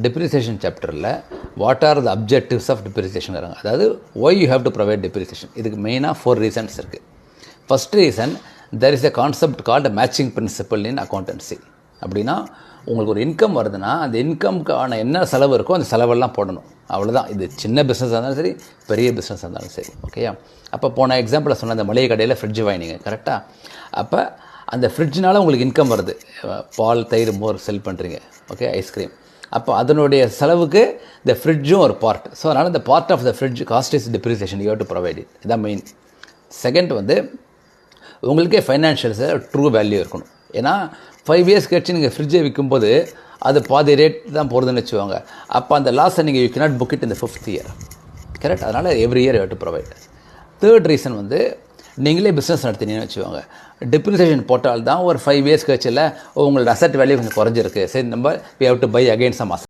Depreciation சாப்டரில் what are the objectives of depreciation இருக்காங்க. அதாவது why you have to provide depreciation. இதுக்கு மெயினாக 4 ரீசன்ஸ் இருக்குது. First reason, there is a concept called matching principle in accountancy. அப்படின்னா உங்களுக்கு ஒரு இன்கம் வருதுன்னா அந்த இன்கம்க்கான என்ன செலவு இருக்கோ அந்த செலவெல்லாம் போடணும். அவ்வளோதான். இது சின்ன பிஸ்னஸாக இருந்தாலும் சரி, பெரிய பிஸ்னஸாக இருந்தாலும் சரி. ஓகேயா? அப்போ போன எக்ஸாம்பிளில் சொன்ன அந்த மளிகை கடையில் ஃப்ரிட்ஜ் வாங்கினீங்க, கரெக்டாக? அப்போ அந்த ஃப்ரிட்ஜ்னால உங்களுக்கு இன்கம் வருது. பால், தயிர், மோர் செல் பண்ணுறீங்க, ஓகே, ஐஸ்கிரீம். அப்போ அதனுடைய செலவுக்கு இந்த ஃப்ரிட்ஜும் ஒரு பார்ட். ஸோ அதனால் இந்த part of the fridge cost is depreciation, you have to provide it. இதான் மெயின். செகண்ட் வந்து உங்களுக்கே ஃபைனான்ஷியல்ஸில் ட்ரூ வேல்யூ இருக்கணும். ஏன்னா 5 இயர்ஸ் கழிச்சு நீங்கள் ஃப்ரிட்ஜை விற்கும்போது அது பாதி ரேட் தான் போகிறதுன்னு வச்சுவாங்க. அப்போ அந்த லாஸை நீங்கள் யூ கேனாட் புக் இட் இந்த 5th இயர், கரெக்ட்? அதனால் every year you have to provide. Third reason வந்து நீங்களே பிஸ்னஸ் நடத்தினீங்கன்னு வச்சுக்கோங்க. டெப்ரிசியேஷன் போட்டால் தான் ஒரு 5 இயர்ஸ் கழிச்சில் உங்களோட அசட் வேல்யூ கொஞ்சம் குறைஞ்சிருக்கு. சரி, நம்ம we have to buy again some asset.